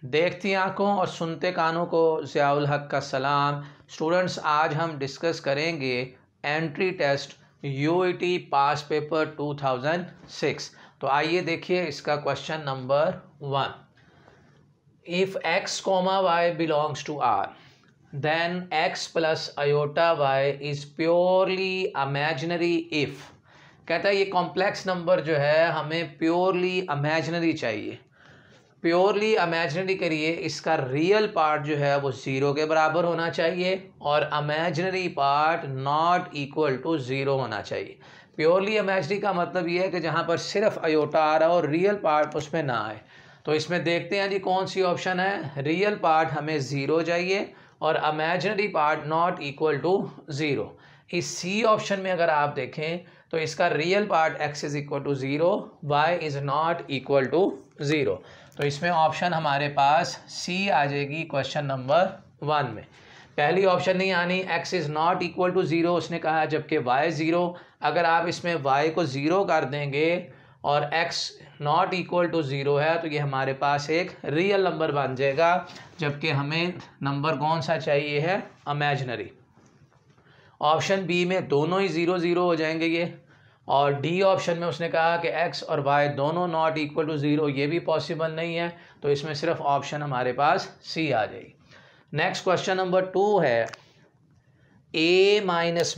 देखती आंखों और सुनते कानों को ज़ियाउल हक का सलाम। स्टूडेंट्स, आज हम डिस्कस करेंगे entry test UET past paper 2006। तो आइए देखिए इसका question number 1। If x, y belongs to R, then x plus iota y is purely imaginary if। कहता है ये कॉम्प्लेक्स नंबर जो है हमें प्योरली इमेजिनरी चाहिए। प्योरली इमेजिनरी करिए, इसका रियल पार्ट जो है वो ज़ीरो के बराबर होना चाहिए और imaginary part not equal to zero होना चाहिए। प्योरली इमेजिनरी का मतलब ये है कि जहाँ पर सिर्फ अयोटा आ रहा हो और रियल पार्ट उसमें ना आए। तो इसमें देखते हैं जी कौन सी ऑप्शन है। रियल पार्ट हमें ज़ीरो चाहिए और imaginary part not equal to zero. इस सी ऑप्शन में अगर आप देखें तो इसका real part x is equal to zero, y is not equal to zero. तो इसमें ऑप्शन हमारे पास सी आ जाएगी क्वेश्चन नंबर 1 में। पहली ऑप्शन नहीं आनी, x is not equal to zero उसने कहा, जबकि y ज़ीरो। अगर आप इसमें y को ज़ीरो कर देंगे और x not equal to zero है तो ये हमारे पास एक रियल नंबर बन जाएगा, जबकि हमें नंबर कौन सा चाहिए है, इमेजिनरी। ऑप्शन बी में दोनों ही ज़ीरो ज़ीरो हो जाएंगे ये, और डी ऑप्शन में उसने कहा कि x और y दोनों नॉट इक्वल टू ज़ीरो, ये भी पॉसिबल नहीं है। तो इसमें सिर्फ ऑप्शन हमारे पास सी आ जाएगी। नेक्स्ट क्वेश्चन नंबर 2 है a minus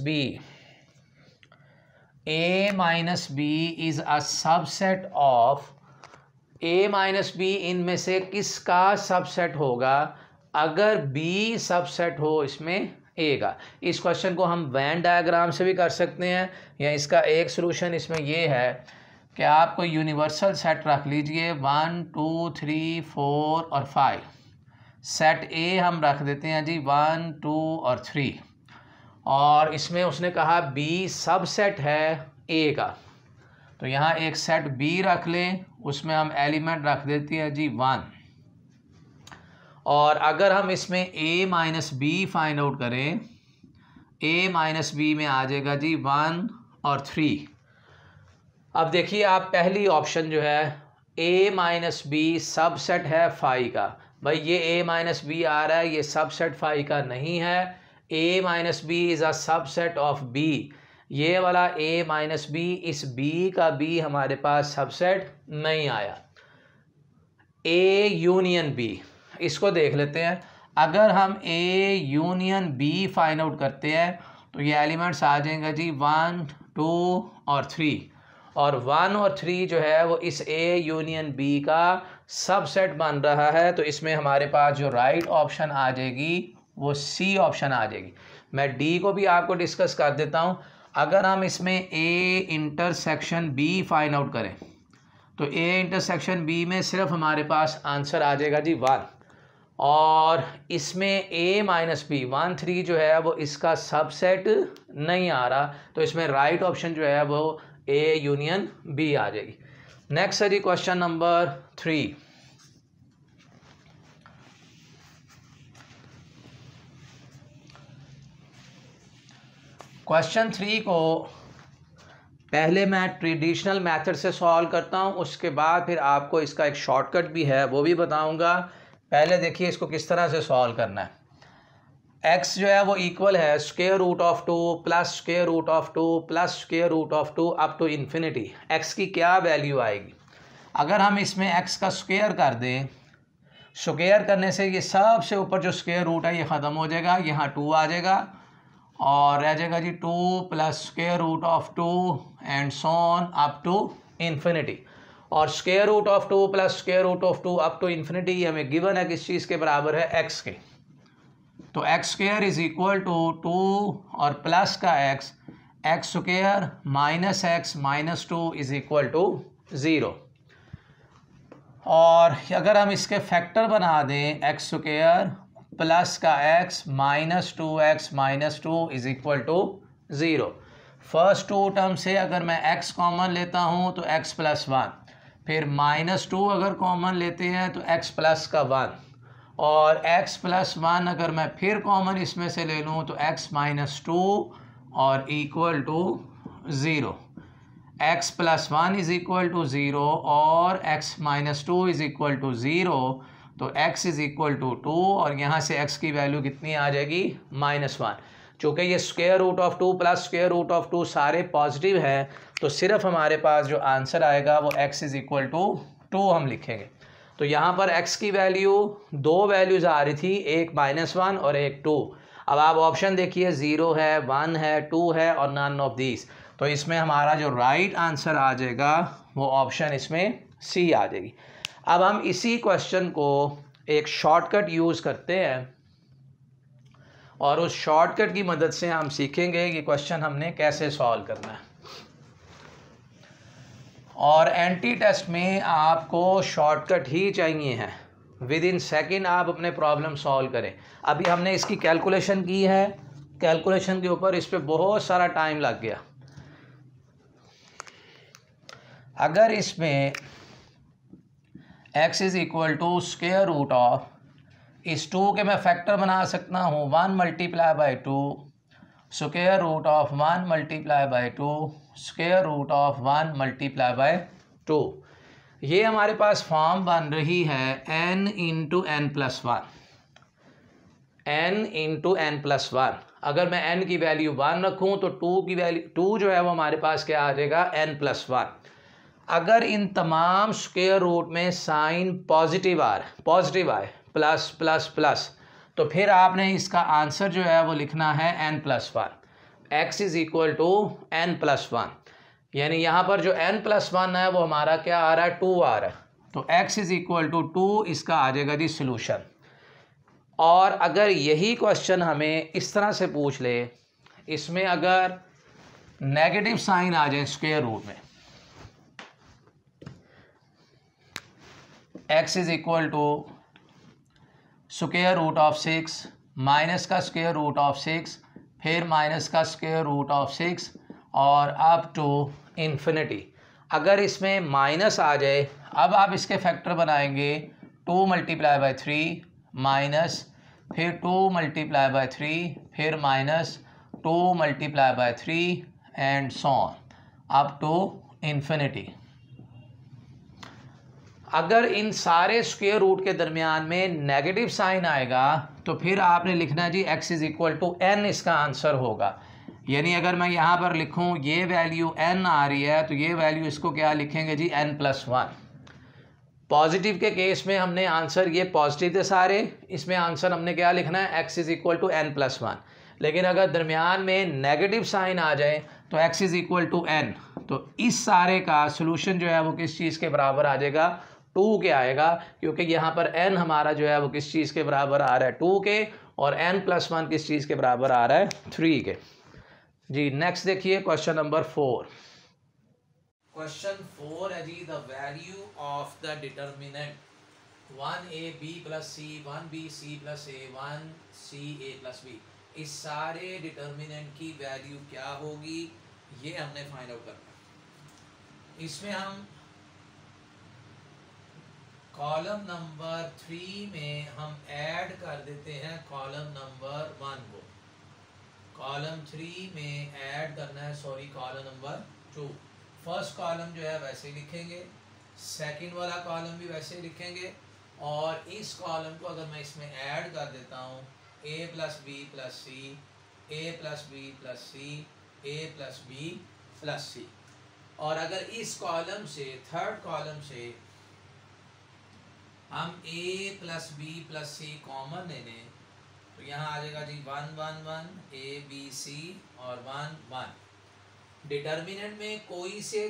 B is a subset of a minus B इनमें से किसका सबसेट होगा अगर b सबसेट हो इसमें ए का। इस क्वेश्चन को हम वेन डायग्राम से भी कर सकते हैं, या इसका एक सलूशन इसमें यह है कि आपको यूनिवर्सल सेट रख लीजिए 1 2 3 4 और 5। सेट ए हम रख देते हैं जी 1 2 और 3, और इसमें उसने कहा बी सबसेट है ए का। तो यहाँ एक सेट बी रख लें, उसमें हम एलिमेंट रख देते हैं जी 1। और अगर हम इसमें a minus B find out करें, a माइनस बी में आ जाएगा जी 1 और 3। अब देखिए आप पहली ऑप्शन जो है a माइनस बी सबसेट है 5 का। भाई ये a माइनस बी आ रहा है, ये सबसेट 5 का नहीं है। a minus B is a subset of b। ये वाला a माइनस बी, इस b का b हमारे पास सबसेट नहीं आया। a यूनियन b, इसको देख लेते हैं। अगर हम A union B find out करते हैं तो ये एलिमेंट्स आ जाएंगे जी 1 2 और 3, और 1 और 3 जो है वो इस A यूनियन B का सबसेट बन रहा है। तो इसमें हमारे पास जो राइट ऑप्शन आ जाएगी वो C ऑप्शन आ जाएगी। मैं D को भी आपको डिस्कस कर देता हूँ। अगर हम इसमें A intersection B find out करें तो A इंटरसेक्शन B में सिर्फ हमारे पास आंसर आ जाएगा जी 1, और इसमें a माइनस बी 1 3 जो है वो इसका सबसेट नहीं आ रहा। तो इसमें राइट ऑप्शन जो है वो a यूनियन b आ जाएगी। नेक्स्ट है जी क्वेश्चन नंबर 3। क्वेश्चन 3 को पहले मैं ट्रेडिशनल मेथड से सॉल्व करता हूँ, उसके बाद फिर आपको इसका एक शॉर्टकट भी है वो भी बताऊँगा। पहले देखिए इसको किस तरह से सॉल्व करना है। x जो है वो इक्वल है square root of 2 plus square root of 2 plus square root of 2 up to infinity. x की क्या वैल्यू आएगी? अगर हम इसमें x का स्क्वायर कर दें, स्क्वायर करने से ये सबसे ऊपर जो स्क्वायर रूट है ये ख़त्म हो जाएगा, यहाँ 2 आ जाएगा और रह जाएगा जी 2 plus square root of 2 and so on up to infinity. और square root of 2 plus square root of 2 up to infinity हमें गिवन है किस चीज़ के बराबर है, x के। तो x square is equal to 2 और प्लस का x square minus x minus 2 is equal to 0। और अगर हम इसके फैक्टर बना दें एक्स स्क्वायर प्लस का एक्स माइनस 2x माइनस 2 is equal to 0। First 2 term से अगर मैं x कॉमन लेता हूँ तो x प्लस 1, फिर माइनस 2 अगर कॉमन लेते हैं तो x प्लस का 1, और x प्लस 1 अगर मैं फिर कॉमन इसमें से ले लूँ तो x माइनस 2 और equal to 0। x plus 1 is equal to 0 और x minus 2 is equal to 0। तो x इज़ इक्वल टू 2 और यहाँ से x की वैल्यू कितनी आ जाएगी -1। चूँकि ये square root of 2 plus square root of 2 सारे पॉजिटिव हैं तो सिर्फ हमारे पास जो आंसर आएगा वो x इज़ इक्वल टू 2 हम लिखेंगे। तो यहाँ पर x की वैल्यू दो वैल्यूज़ आ रही थी, एक -1 और एक 2। अब आप ऑप्शन देखिए 0 है, 1 है, 2 है और नन ऑफ दीज। तो इसमें हमारा जो राइट आंसर आ जाएगा वो ऑप्शन इसमें सी आ जाएगी। अब हम इसी क्वेश्चन को एक शॉर्टकट यूज़ करते हैं और उस शॉर्टकट की मदद से हम सीखेंगे कि क्वेश्चन हमने कैसे सॉल्व करना है। और एंटी टेस्ट में आपको शॉर्टकट ही चाहिए है, विद इन सेकेंड आप अपने प्रॉब्लम सॉल्व करें। अभी हमने इसकी कैलकुलेशन की है, कैलकुलेशन के ऊपर इस पर बहुत सारा टाइम लग गया। अगर इसमें x is equal to square root of इस 2 के मैं फैक्टर बना सकता हूँ 1 multiply by 2 square root of 1 multiply by 2 square root of 1 multiply by 2। ये हमारे पास फॉर्म बन रही है n into n plus 1, n into n plus 1। अगर मैं n की वैल्यू 1 रखूँ तो 2 की वैल्यू 2 जो है वो हमारे पास क्या आ जाएगा n प्लस 1। अगर इन तमाम स्क्वायर रूट में साइन पॉजिटिव आए प्लस प्लस प्लस, तो फिर आपने इसका आंसर जो है वो लिखना है n plus 1। x is equal to n plus 1, यानी यहाँ पर जो n प्लस 1 है वो हमारा क्या आ रहा है 2 आ रहा है। तो x इज़ इक्वल टू 2 इसका आ जाएगा जी सोल्यूशन। और अगर यही क्वेश्चन हमें इस तरह से पूछ ले, इसमें अगर नेगेटिव साइन आ जाए स्क्वायर रूट में, x is equal to square root of 6 minus का स्क्वायर रूट ऑफ 6 फिर माइनस का स्क्वायर रूट ऑफ 6 और अप टू इन्फिनिटी। अगर इसमें माइनस आ जाए, अब आप इसके फैक्टर बनाएंगे 2 मल्टीप्लाई बाई 3 माइनस फिर 2 मल्टीप्लाई बाई 3 फिर minus 2 multiply by 3 and so on up to infinity. अगर इन सारे स्क्वायर रूट के दरमियान में नेगेटिव साइन आएगा तो फिर आपने लिखना जी x is equal to n इसका आंसर होगा। यानी अगर मैं यहाँ पर लिखूँ ये वैल्यू n आ रही है तो ये वैल्यू इसको क्या लिखेंगे जी n प्लस 1। पॉजिटिव के केस में हमने आंसर ये पॉजिटिव थे सारे, इसमें आंसर हमने क्या लिखना है x is equal to n plus 1। लेकिन अगर दरमियान में नेगेटिव साइन आ जाए तो x is equal to n, तो इस सारे का सोल्यूशन जो है वो किस चीज़ के बराबर आ जाएगा 2 के आएगा, क्योंकि यहाँ पर n हमारा जो है वो किस चीज़ के बराबर आ रहा है 2 के, और n प्लस 1 किस चीज़ के बराबर आ रहा है 3 के। जी नेक्स्ट देखिए क्वेश्चन नंबर 4। क्वेश्चन 4 है जी the value of the determinant 1ab plus c 1b c plus a 1c a plus b। इस सारे डिटर्मिनेंट की वैल्यू क्या होगी ये हमने फाइंड आउट करना। इसमें हम कॉलम नंबर 3 में हम ऐड कर देते हैं कॉलम नंबर 1 को। कॉलम 3 में ऐड करना है, sorry column number 2। First column जो है वैसे ही लिखेंगे, सेकंड वाला कॉलम भी वैसे ही लिखेंगे, और इस कॉलम को अगर मैं इसमें ऐड कर देता हूँ a plus B plus c, a plus B plus c, a plus B plus c, और अगर इस कॉलम से थर्ड कॉलम से हम a plus B plus C common ले लें तो यहाँ आ जाएगा जी 1 1 1 a b c और 1 1। डिटर्मिनेंट में कोई से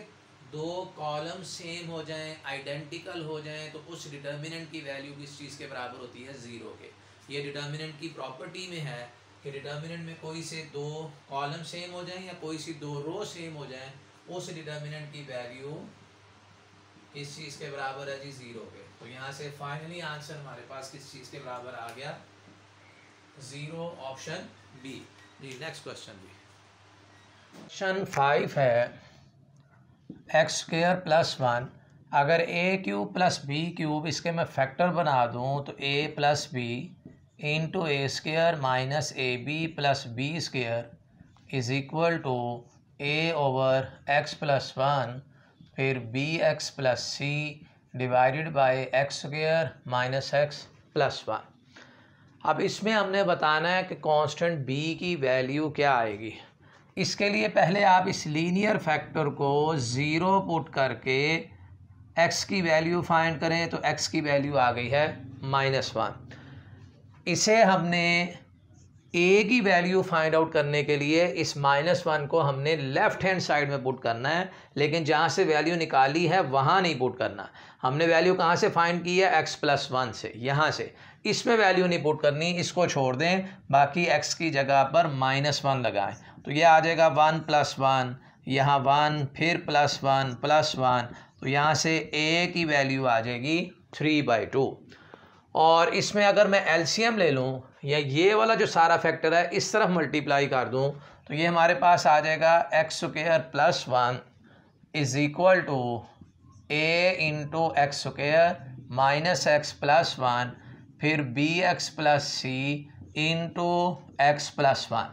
दो कॉलम सेम हो जाएं, आइडेंटिकल हो जाएं, तो उस डिटर्मिनेंट की वैल्यू किस चीज़ के बराबर होती है 0 के। ये डिटर्मिनेंट की प्रॉपर्टी में है कि डिटर्मिनेंट में कोई से दो कॉलम सेम हो जाएं या कोई सी दो रो सेम हो जाएं, उस डिटर्मिनेंट की वैल्यू किस चीज़ के बराबर है जी 0 के। तो यहाँ से फाइनली आंसर हमारे पास किस चीज़ के बराबर आ गया 0, ऑप्शन बी। जी नेक्स्ट क्वेश्चन भी क्वेश्चन 5 है एक्स स्क्वायर प्लस 1। अगर A cube plus B cube इसके मैं फैक्टर बना दूँ तो a plus B into A square minus A B plus B square is equal to a over x plus 1 फिर B x plus C divided by x square minus x plus 1। अब इसमें हमने बताना है कि कांस्टेंट b की value क्या आएगी। इसके लिए पहले आप इस लीनियर फैक्टर को ज़ीरो पुट करके x की वैल्यू फाइंड करें तो x की वैल्यू आ गई है -1। इसे हमने a की वैल्यू फाइंड आउट करने के लिए इस -1 को हमने लेफ्ट हैंड साइड में पुट करना है, लेकिन जहाँ से वैल्यू निकाली है वहाँ नहीं पुट करना। हमने वैल्यू कहाँ से फाइंड की है? x + 1 से, यहाँ से। इसमें वैल्यू नहीं पुट करनी, इसको छोड़ दें, बाकी x की जगह पर -1 लगाएं तो ये आ जाएगा 1 + 1, यहाँ 1 फिर +1 +1, तो यहाँ से a की वैल्यू आ जाएगी 3/2। और इसमें अगर मैं एलसीएम ले लूँ या ये वाला जो सारा फैक्टर है इस तरफ मल्टीप्लाई कर दूँ तो ये हमारे पास आ जाएगा x² + 1 = a × x² - x + 1 फिर bx + c × x + 1।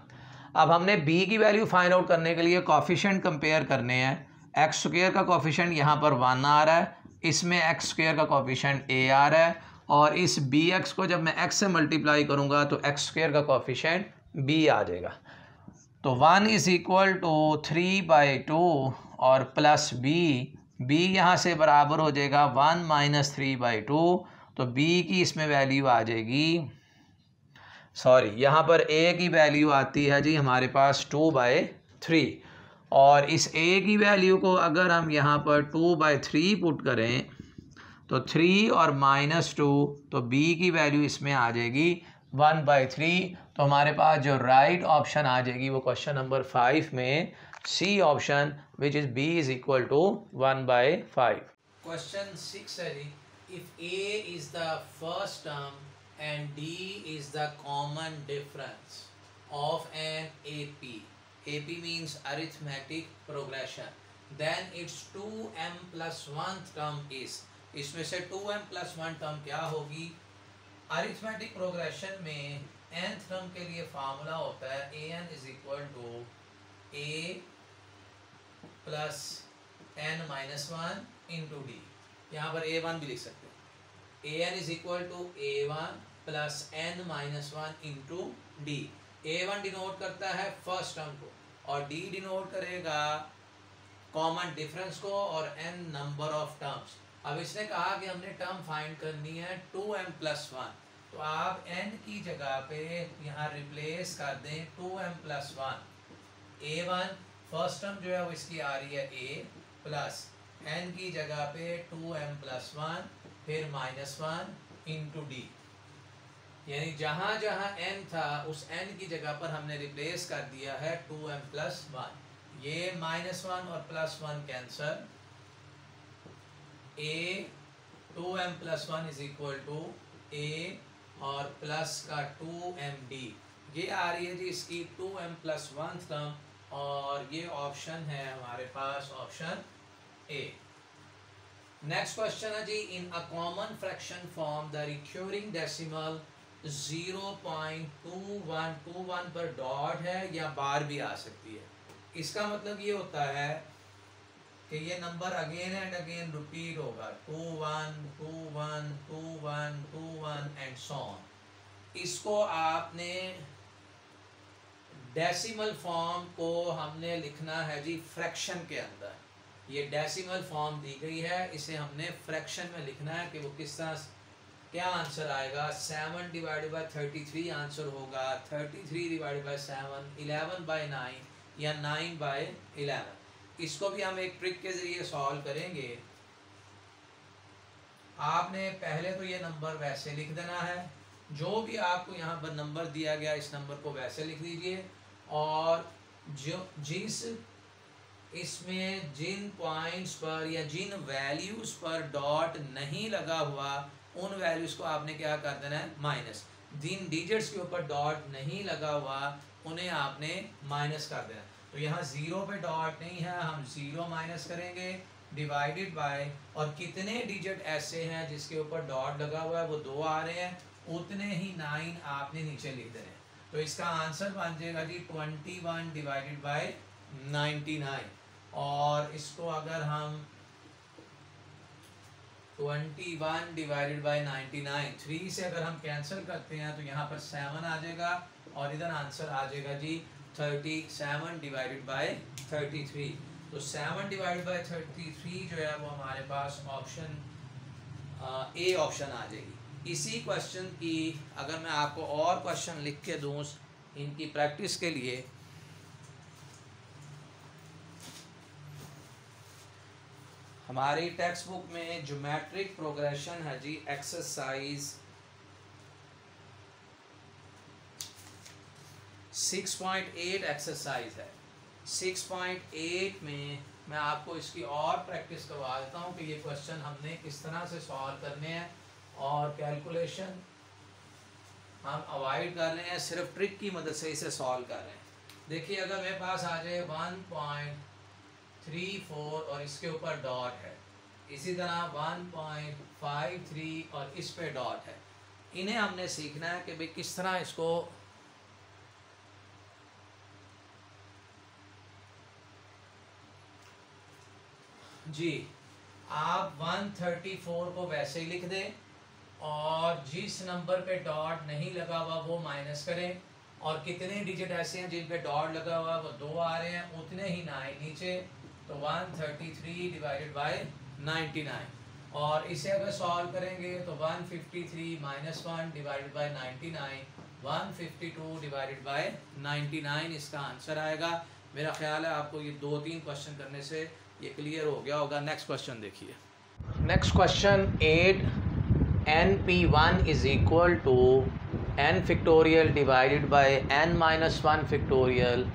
अब हमने b की वैल्यू फाइंड आउट करने के लिए कोफिशिएंट कंपेयर करने हैं। x² का कोफिशिएंट यहाँ पर 1 आ रहा है, इसमें x² का कोफिशिएंट a आ रहा है, और इस bx को जब मैं x से मल्टीप्लाई करूँगा तो x² का कोफिशिएंट b आ जाएगा। तो 1 = 3/2 और प्लस b यहाँ से बराबर हो जाएगा 1 - 3/2, तो b की इसमें वैल्यू आ जाएगी, सॉरी यहाँ पर a की वैल्यू आती है जी हमारे पास 2/3, और इस a की वैल्यू को अगर हम यहाँ पर 2/3 पुट करें तो 3 और -2, तो b की वैल्यू इसमें आ जाएगी 1/3। तो हमारे पास जो राइट ऑप्शन आ जाएगी वो क्वेश्चन नंबर 5 में C option, which is b = 1/5। Question 6 है जी, if a is the first term and d is the common difference of an AP means arithmetic progression, then its 2m + 1 term is, इसमें से 2m + 1 term क्या होगी? Arithmetic progression में nth term के लिए formula होता है an = a + n - 1 × d। यहाँ पर a1 भी लिख सकते हैं। an = a1 + n - 1 × d। a1 denote करता है फर्स्ट टर्म को और d डिनोट करेगा कॉमन डिफरेंस को और n नंबर ऑफ टर्म्स। अब इसने कहा कि हमने टर्म फाइंड करनी है 2m + 1, तो आप n की जगह पे यहाँ रिप्लेस कर दें 2m + 1। a1 फर्स्ट टर्म जो है वो इसकी आ रही है a प्लस n की जगह पे 2m + 1 फिर -1 × d, यानी जहाँ जहाँ n था उस n की जगह पर हमने रिप्लेस कर दिया है 2m + 1। ये -1 और +1 कैंसर, a 2m + 1 = a और प्लस का 2md, ये आ रही है जी इसकी 2m + 1 टर्म, और ये ऑप्शन है हमारे पास ऑप्शन ए। नेक्स्ट क्वेश्चन है जी, in a common fraction form the recurring decimal 0.2121 पर डॉट है या बार भी आ सकती है। इसका मतलब ये होता है कि ये number again and again repeat होगा, 21 21 21 21 एंड सो ऑन। इसको आपने डेसिमल फॉर्म को हमने लिखना है जी फ्रैक्शन के अंदर। ये डेसिमल फॉर्म दी गई है, इसे हमने फ्रैक्शन में लिखना है कि वो किस तरह, क्या आंसर आएगा। 7 / 33 आंसर होगा, 33 / 7, 11/9 या 9/11। इसको भी हम एक ट्रिक के ज़रिए सॉल्व करेंगे। आपने पहले तो ये नंबर वैसे लिख देना है, जो भी आपको यहाँ पर नंबर दिया गया इस नंबर को वैसे लिख दीजिए, और जो जिस इसमें जिन पॉइंट्स पर या जिन वैल्यूज़ पर डॉट नहीं लगा हुआ उन वैल्यूज़ को आपने क्या कर देना है, माइनस। जिन डिजिट्स के ऊपर डॉट नहीं लगा हुआ उन्हें आपने माइनस कर देना। तो यहाँ 0 पे डॉट नहीं है, हम 0 माइनस करेंगे, डिवाइडेड बाय, और कितने डिजिट ऐसे हैं जिसके ऊपर डॉट लगा हुआ है वो 2 आ रहे हैं, उतने ही 9 आपने नीचे लिख देने। तो इसका आंसर बन जाएगा जी 21 / 99। और इसको अगर हम 21 डिवाइडेड बाई 99। 3 से अगर हम कैंसिल करते हैं तो यहाँ पर 7 आ जाएगा और इधर आंसर आ जाएगा जी 37 डिवाइडेड बाई 33। तो 7 डिवाइडेड बाई 33 जो है वो हमारे पास ऑप्शन ए ऑप्शन आ जाएगी। इसी क्वेश्चन की अगर मैं आपको और क्वेश्चन लिख के दूँ इनकी प्रैक्टिस के लिए, हमारी टेक्स्ट बुक में ज्योमेट्रिक प्रोग्रेशन है जी, एक्सरसाइज 6.8 एक्सरसाइज है। 6.8 में मैं आपको इसकी और प्रैक्टिस करवा देता हूँ कि ये क्वेश्चन हमने किस तरह से सॉल्व करने हैं और कैलकुलेशन हम अवॉइड कर रहे हैं, सिर्फ ट्रिक की मदद से इसे सॉल्व कर रहे हैं। देखिए अगर मेरे पास आ जाए 1.34 और इसके ऊपर डॉट है, इसी तरह 1.53 और इस पे डॉट है, इन्हें हमने सीखना है कि भाई किस तरह इसको जी आप 134 को वैसे ही लिख दें और जिस नंबर पे डॉट नहीं लगा हुआ वो माइनस करें, और कितने डिजिट ऐसे हैं जिन पे डॉट लगा हुआ वो 2 आ रहे हैं, उतने ही ना आए नीचे, तो 133 डिवाइडेड बाय 99। और इसे अगर सॉल्व करेंगे तो 153 minus 1 divided by 99, 152 divided by 99 इसका आंसर आएगा। मेरा ख्याल है आपको ये 2-3 क्वेश्चन करने से ये क्लियर हो गया होगा। नेक्स्ट क्वेश्चन देखिए। Next question 8 np1 is equal to n factorial divided by n minus 1 factorial.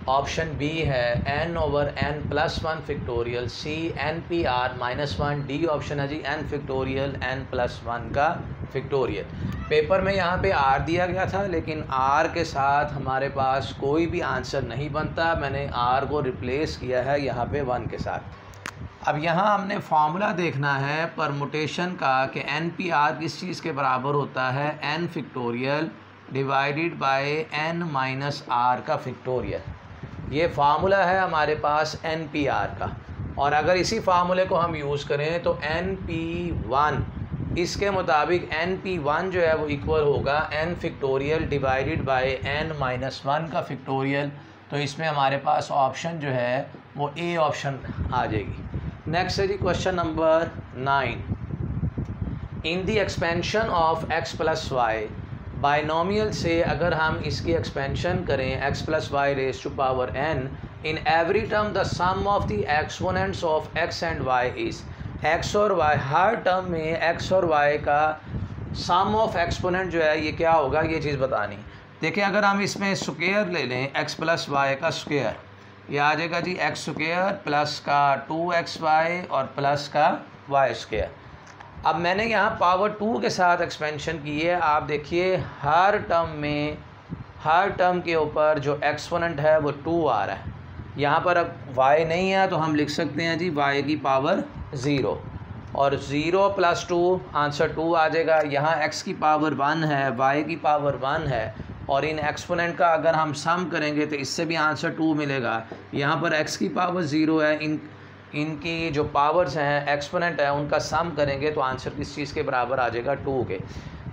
Option B है n over n plus 1 factorial, C npr minus 1, D option है जी n फैक्टोरियल n प्लस 1 का factorial. Paper में यहाँ पे r दिया गया था लेकिन r के साथ हमारे पास कोई भी आंसर नहीं बनता, मैंने r को रिप्लेस किया है यहाँ पे 1 के साथ। अब यहाँ हमने फार्मूला देखना है परमुटेशन का कि npr किस चीज़ के बराबर होता है, n factorial divided by n minus r का फैक्टोरियल। ये फार्मूला है हमारे पास npr का, और अगर इसी फार्मूले को हम यूज़ करें तो np1 इसके मुताबिक np1 जो है वो इक्वल होगा n factorial divided by n minus 1 का फैक्टोरियल। तो इसमें हमारे पास ऑप्शन जो है वो ए ऑप्शन आ जाएगी। नेक्स्ट है जी question number 9। In the expansion of x plus y, binomial से अगर हम इसकी एक्सपेंशन करें x plus y raise to power n, in every term the sum of the exponents of x and y is, x और y हर term में x और y का सम ऑफ एक्सपोनेंट जो है ये क्या होगा, ये चीज़ बतानी। देखिए अगर हम इसमें स्क्वायर ले लें x प्लस वाई का स्क्वायर, ये आ जाएगा जी x स्क्वायर प्लस का 2xy और प्लस का y स्क्वायर। अब मैंने यहाँ पावर 2 के साथ एक्सपेंशन की है। आप देखिए हर टर्म के ऊपर जो एक्सपोनेंट है वो 2 आ रहा है। यहाँ पर अब y नहीं है तो हम लिख सकते हैं जी y की पावर 0, और 0 प्लस 2 आंसर 2 आ जाएगा। यहाँ x की पावर 1 है, y की पावर 1 है, और इन एक्सपोनेंट का अगर हम सम करेंगे तो इससे भी आंसर 2 मिलेगा। यहाँ पर x की पावर 0 है, इनकी जो पावर्स हैं एक्सपोनेंट है उनका सम करेंगे तो आंसर किस चीज़ के बराबर आ जाएगा, 2 के।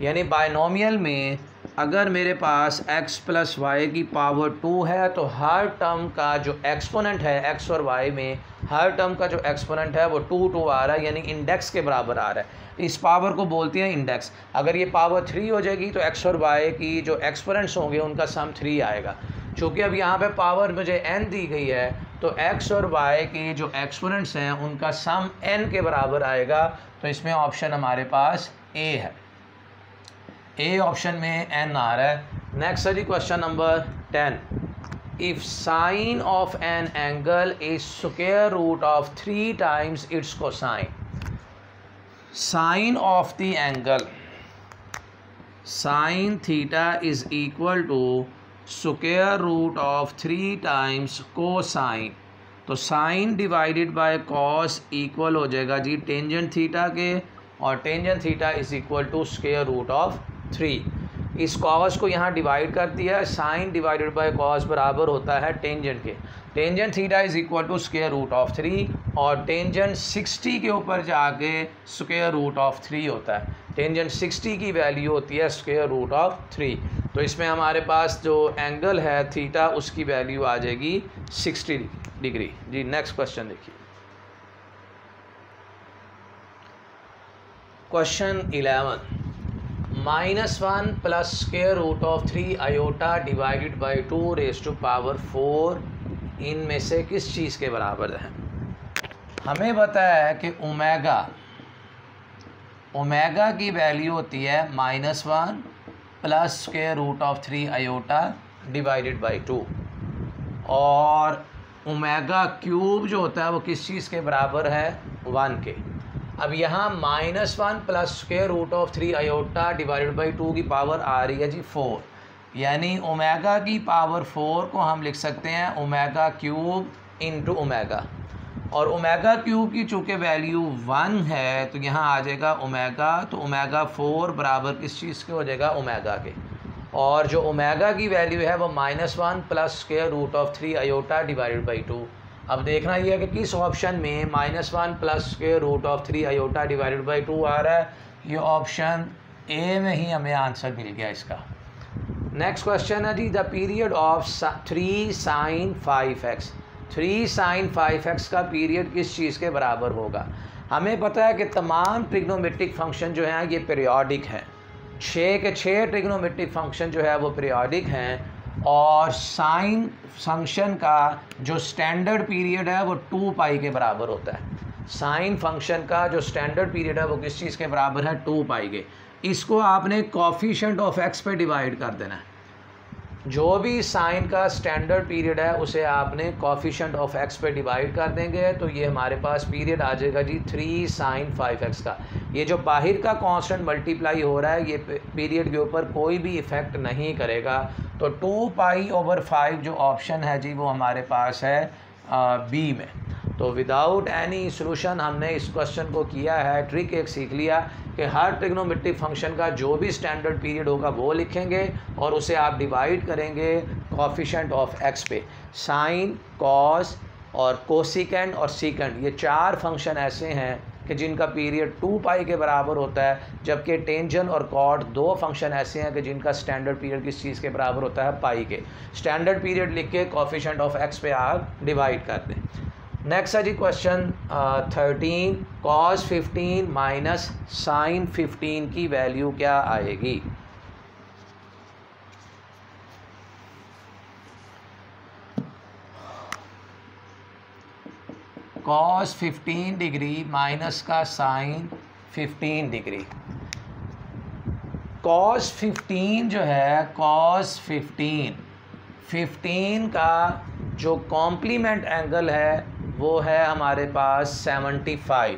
यानी बाइनोमियल में अगर मेरे पास x प्लस वाई की पावर 2 है तो हर टर्म का जो एक्सपोनेंट है x और y में, हर टर्म का जो एक्सपोनेंट है वो 2 आ रहा है, यानी इंडेक्स के बराबर आ रहा है। इस पावर को बोलते हैं इंडेक्स। अगर ये पावर 3 हो जाएगी तो x और y की जो एक्सपोनेंट्स होंगे उनका सम 3 आएगा। चूँकि अब यहाँ पे पावर मुझे n दी गई है तो x और y की जो एक्सपोनेंट्स हैं उनका सम n के बराबर आएगा। तो इसमें ऑप्शन हमारे पास ए है, ए ऑप्शन में n आ रहा है। नेक्स्ट है जी question number 10। If sine of an angle is square root of 3 times its cosine, sine of the angle sine theta is equal to square root of 3 times cosine. तो sine divided by cos equal हो जाएगा जी tangent theta के, और tangent theta is equal to square root of 3। इस cos को यहाँ divide कर दिया, साइन डिवाइडेड बाय कॉस बराबर होता है टेंजेंट के। Tangent theta is equal to square root of 3 और टेंजेंट 60 के ऊपर जाके स्क्वायर रूट ऑफ 3 होता है। टेंजेंट 60 की वैल्यू होती है स्क्वायर रूट ऑफ 3। तो इसमें हमारे पास जो एंगल है थीटा उसकी वैल्यू आ जाएगी 60 डिग्री। जी नेक्स्ट क्वेश्चन देखिए। Question 11, -1 plus square root of 3 iota divided by 2 raise to power 4 इनमें से किस चीज़ के बराबर है? हमें बताया है कि ओमेगा की वैल्यू होती है -1 plus square root of 3 iota divided by 2 और ओमेगा क्यूब जो होता है वो किस चीज़ के बराबर है? 1 के। अब यहाँ -1 plus square root of 3 iota divided by 2 की पावर आ रही है जी 4, यानी ओमेगा की पावर 4 को हम लिख सकते हैं ओमेगा क्यूब इंटू ओमेगा, और ओमेगा क्यूब की चूँकि वैल्यू 1 है तो यहाँ आ जाएगा ओमेगा, तो ओमेगा 4 बराबर किस चीज़ के हो जाएगा? ओमेगा के। और जो ओमेगा की वैल्यू है वो -1 plus square root of 3 iota divided by 2। अब देखना ये है कि किस ऑप्शन में -1 plus square root of 3 iota divided by 2 आ रहा है। ये ऑप्शन ए में ही हमें आंसर मिल गया इसका। नेक्स्ट क्वेश्चन है जी, the period of 3 sin 5x। 3 sin 5x का पीरियड किस चीज़ के बराबर होगा? हमें पता है कि तमाम ट्रिग्नोमेट्रिक फंक्शन जो हैं ये पीरियोडिक हैं। 6 के 6 ट्रिग्नोमेट्रिक फंक्शन जो है वो पीरियोडिक हैं, और साइन फंक्शन का जो स्टैंडर्ड पीरियड है वो 2 पाई के बराबर होता है। साइन फंक्शन का जो स्टैंडर्ड पीरियड है वो किस चीज़ के बराबर है? 2 पाई के। इसको आपने कोफिशिएंट ऑफ x पे डिवाइड कर देना है। जो भी साइन का स्टैंडर्ड पीरियड है उसे आपने कोफिशिएंट ऑफ x पे डिवाइड कर देंगे तो ये हमारे पास पीरियड आ जाएगा जी 3 sin 5x का। ये जो बाहर का कांस्टेंट मल्टीप्लाई हो रहा है ये पीरियड के ऊपर कोई भी इफ़ेक्ट नहीं करेगा। तो 2 पाई ओवर 5 जो ऑप्शन है जी वो हमारे पास है बी में। तो विदाउट एनी सॉल्यूशन हमने इस क्वेश्चन को किया है। ट्रिक एक सीख लिया कि हर ट्रिग्नोमेट्रिक फंक्शन का जो भी स्टैंडर्ड पीरियड होगा वो लिखेंगे और उसे आप डिवाइड करेंगे कोफिशिएंट ऑफ x पे। साइन, कॉस और कोसिकेंड और सीकेंड ये 4 फंक्शन ऐसे हैं कि जिनका पीरियड 2 पाई के बराबर होता है, जबकि टेंजेंट और कॉट 2 फंक्शन ऐसे हैं कि जिनका स्टैंडर्ड पीरियड किस चीज़ के बराबर होता है? पाई के। स्टैंडर्ड पीरियड लिख के कोफिशिएंट ऑफ x पे आप डिवाइड कर दें। नेक्स्ट है जी क्वेश्चन 13, cos 15 माइनस साइन 15 की वैल्यू क्या आएगी? cos 15 डिग्री माइनस का साइन 15 डिग्री। cos 15 जो है cos 15 का जो कॉम्प्लीमेंट एंगल है वो है हमारे पास 75।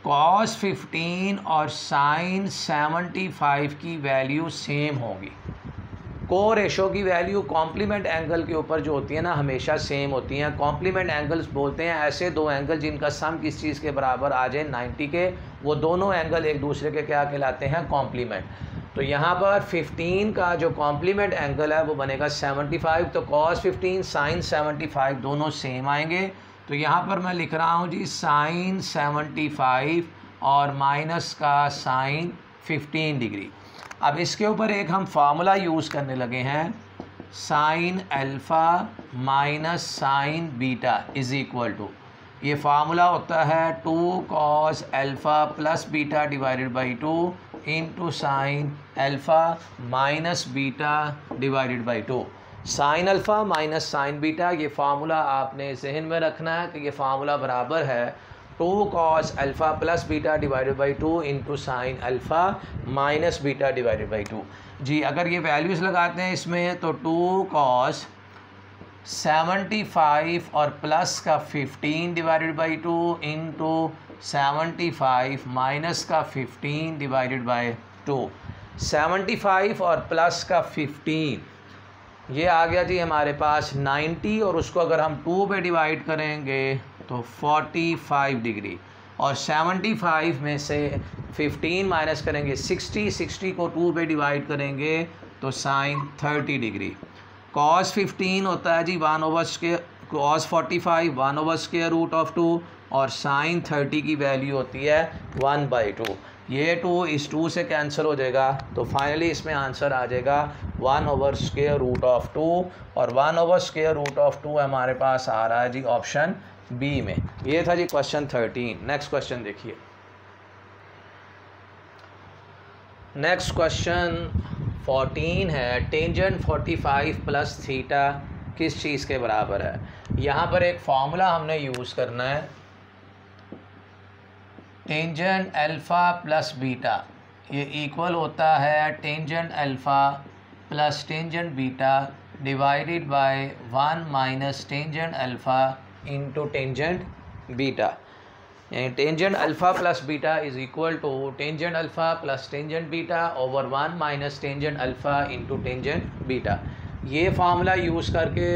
cos 15 और sin 75 की वैल्यू सेम होगी। को रेशो की वैल्यू कॉम्प्लीमेंट एंगल के ऊपर जो होती है ना हमेशा सेम होती हैं। कॉम्प्लीमेंट एंगल्स बोलते हैं ऐसे दो एंगल जिनका सम किस चीज़ के बराबर आ जाए 90 के, वो दोनों एंगल एक दूसरे के क्या कहलाते हैं? कॉम्प्लीमेंट। तो यहाँ पर 15 का जो कॉम्प्लीमेंट एंगल है वो बनेगा 75। तो cos 15 sin 75 दोनों सेम आएंगे। तो यहाँ पर मैं लिख रहा हूँ जी sin 75 और माइनस का sin 15 डिग्री। अब इसके ऊपर एक हम फार्मूला यूज़ करने लगे हैं, sine alpha minus sine beta is equal to, ये फार्मूला होता है 2 cos alpha plus beta divided by 2 into sine alpha minus beta divided by 2। Sine alpha minus sine beta ये फार्मूला आपने जहन में रखना है कि ये फार्मूला बराबर है 2 cos alpha plus beta divided by 2 into sine alpha minus beta divided by 2। जी अगर ये वैल्यूज़ लगाते हैं इसमें तो 2 cos 75 और प्लस का 15 डिवाइडेड बाई 2 इंटू 75 माइनस का 15 डिवाइडेड बाई 2। 75 और प्लस का 15 ये आ गया जी हमारे पास 90, और उसको अगर हम 2 पे डिवाइड करेंगे तो 45 डिग्री। और 75 में से 15 माइनस करेंगे 60 को 2 पे डिवाइड करेंगे तो साइन 30 डिग्री। कॉस 15 होता है जी 1/स्क्वायर, कॉस 45 1/√2 और साइन 30 की वैल्यू होती है 1/2। ये 2 इस 2 से कैंसिल हो जाएगा तो फाइनली इसमें आंसर आ जाएगा 1/√2 और 1/√2 हमारे पास आ रहा है जी ऑप्शन बी में। ये था जी क्वेश्चन 13। नेक्स्ट क्वेश्चन देखिए। नेक्स्ट क्वेश्चन 14 है टेंजेंट 45 प्लस थीटा किस चीज़ के बराबर है। यहाँ पर एक फॉर्मूला हमने यूज़ करना है, टेंजेंट अल्फ़ा प्लस बीटा ये इक्वल होता है tangent alpha plus tangent beta divided by 1 minus tangent alpha into tangent beta. यानी tangent alpha plus beta is equal to tangent alpha plus tangent beta over 1 minus tangent alpha into tangent beta. ये formula use करके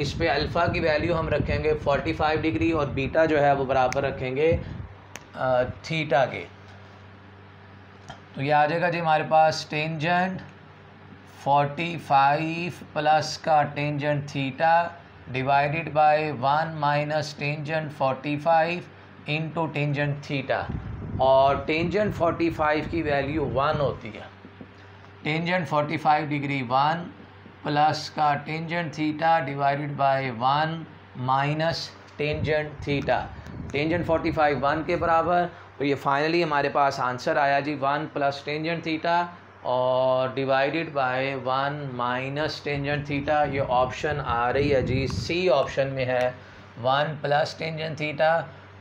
इस पे alpha की value हम रखेंगे 45 degree और beta जो है वो बराबर रखेंगे थीटा के। तो ये आ जाएगा जी हमारे पास टेंजेंट 45 प्लस का tangent theta divided by 1 minus tangent 45 into tangent theta. और टेंजेंट 45 की वैल्यू 1 होती है, टेंजेंट 45 डिग्री 1 प्लस का tangent theta divided by 1 minus tangent theta. Tangent 45 1 के बराबर। तो ये फाइनली हमारे पास आंसर आया जी 1 प्लस टेंजेंट थीटा और divided by 1 minus tangent theta. ये ऑप्शन आ रही है जी सी ऑप्शन में है 1 plus tangent theta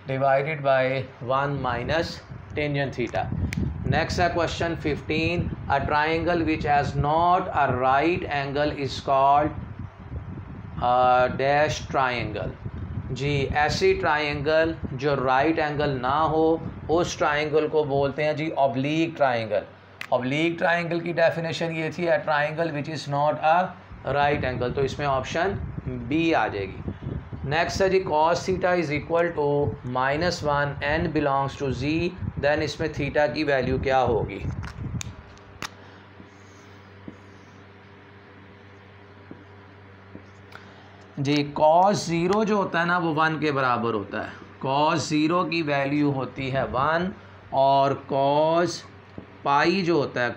divided by 1 minus tangent theta. Next है question 15 a triangle which has not a right angle is called dash triangle. जी ऐसी ट्राइंगल जो राइट एंगल ना हो उस ट्राइंगल को बोलते हैं जी ऑब्लीक ट्राइंगल। ऑब्लीक ट्राइंगल की डेफिनेशन ये थी a triangle which is not a right angle. तो इसमें ऑप्शन बी आ जाएगी। नेक्स्ट है जी cos theta is equal to -1 n belongs to जी, देन इसमें थीटा की वैल्यू क्या होगी। जी कॉस 0 जो होता है ना वो 1 के बराबर होता है। कॉस 0 की वैल्यू होती है 1 और कॉस पाई जो होता है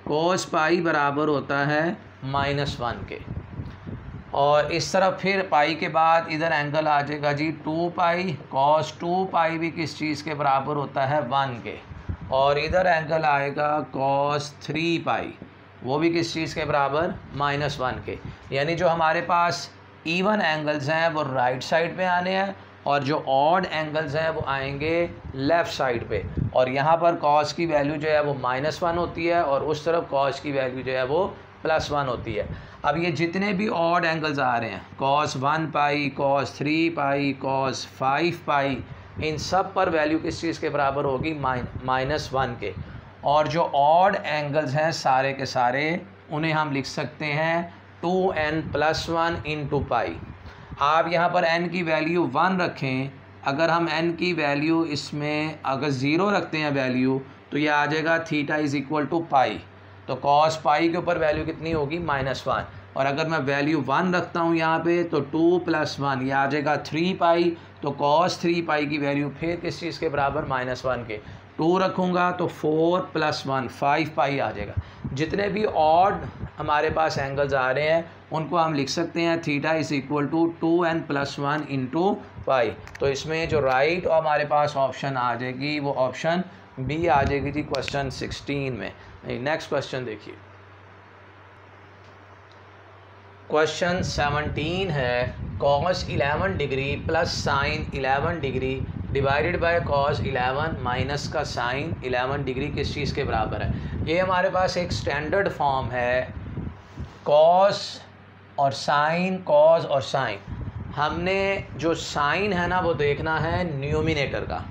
कॉस पाई बराबर होता है -1 के। और इस तरफ फिर पाई के बाद इधर एंगल आ जाएगा जी 2 पाई। कॉस 2 पाई भी किस चीज़ के बराबर होता है 1 के। और इधर एंगल आएगा कॉस 3 पाई, वो भी किस चीज़ के बराबर -1 के। यानी जो हमारे पास इवन एंगल्स हैं वो राइट साइड पे आने हैं और जो ऑड एंगल्स हैं वो आएंगे लेफ़्ट साइड पे। और यहाँ पर कॉस की वैल्यू जो है वो -1 होती है और उस तरफ कॉस की वैल्यू जो है वो +1 होती है। अब ये जितने भी ऑड एंगल्स आ रहे हैं कॉस 1 पाई, कॉस 3 पाई, कॉस 5 पाई, इन सब पर वैल्यू किस चीज़ के बराबर होगी -1 के। और जो ऑड एंगल्स हैं सारे के सारे उन्हें हम लिख सकते हैं 2n + 1 इंटू पाई। आप यहाँ पर n की वैल्यू 1 रखें, अगर हम n की वैल्यू इसमें अगर 0 रखते हैं वैल्यू तो ये आ जाएगा थीटा इज़ इक्वल टू पाई। तो कॉस पाई के ऊपर वैल्यू कितनी होगी -1। और अगर मैं वैल्यू 1 रखता हूँ यहाँ पे तो 2 + 1 ये आ जाएगा 3 पाई। तो कॉस 3 पाई की वैल्यू फिर किस चीज़ के बराबर -1 के। 2 रखूँगा तो 4 + 1 5 पाई आ जाएगा। जितने भी ऑड हमारे पास एंगल्स आ रहे हैं उनको हम लिख सकते हैं theta is equal to 2n + 1 into pi. तो इसमें जो राइट हमारे पास ऑप्शन आ जाएगी वो ऑप्शन बी आ जाएगी जी क्वेश्चन 16 में। नेक्स्ट क्वेश्चन देखिए। क्वेश्चन 17 है cos 11 degree plus sign 11 degree divided by cos 11 minus का साइन 11 डिग्री किस चीज़ के बराबर है। ये हमारे पास एक स्टैंडर्ड फॉर्म है कॉस और साइन, कॉस और साइन। हमने जो साइन है ना वो देखना है न्यूमिनेटर का।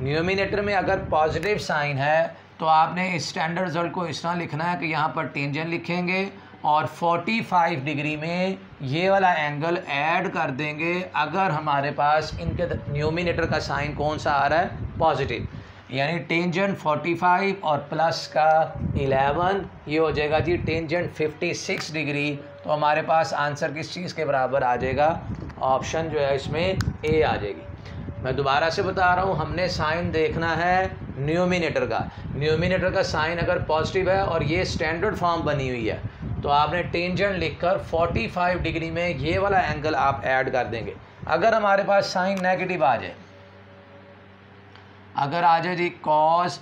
न्यूमिनेटर में अगर पॉजिटिव साइन है तो आपने इस स्टैंडर्ड रिजल्ट को इस तरह लिखना है कि यहाँ पर टेंजेंट लिखेंगे और 45 डिग्री में ये वाला एंगल ऐड कर देंगे अगर हमारे पास इनके न्यूमिनेटर का साइन कौन सा आ रहा है, पॉजिटिव। यानी टेंजेंट 45 और प्लस का 11, ये हो जाएगा जी टेंजेंट 56 डिग्री। तो हमारे पास आंसर किस चीज़ के बराबर आ जाएगा, ऑप्शन जो है इसमें ए आ जाएगी। मैं दोबारा से बता रहा हूँ, हमने साइन देखना है न्यूमिनेटर का। न्यूमिनेटर का साइन अगर पॉजिटिव है और ये स्टैंडर्ड फॉर्म बनी हुई है तो आपने टेंजेंट लिखकर 45 डिग्री में ये वाला एंगल आप ऐड कर देंगे। अगर हमारे पास साइन नेगेटिव आ जाए, अगर आ जाए जी कॉस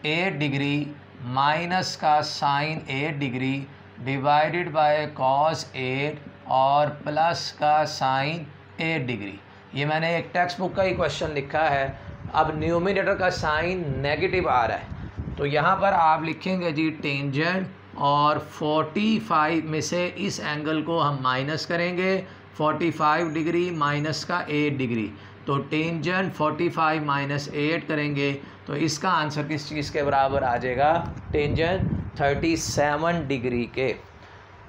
8 डिग्री माइनस का sine 8 degree divided by cos 8 और प्लस का साइन 8 डिग्री, ये मैंने एक टेक्स्ट बुक का ही क्वेश्चन लिखा है। अब न्यूमिनेटर का साइन नेगेटिव आ रहा है तो यहाँ पर आप लिखेंगे जी टेंजेंट और 45 में से इस एंगल को हम माइनस करेंगे, 45 डिग्री माइनस का 8 डिग्री, तो टेंजेंट 45 माइनस 8 करेंगे तो इसका आंसर किस चीज़ के बराबर आ जाएगा, टेंजेंट 37 डिग्री के।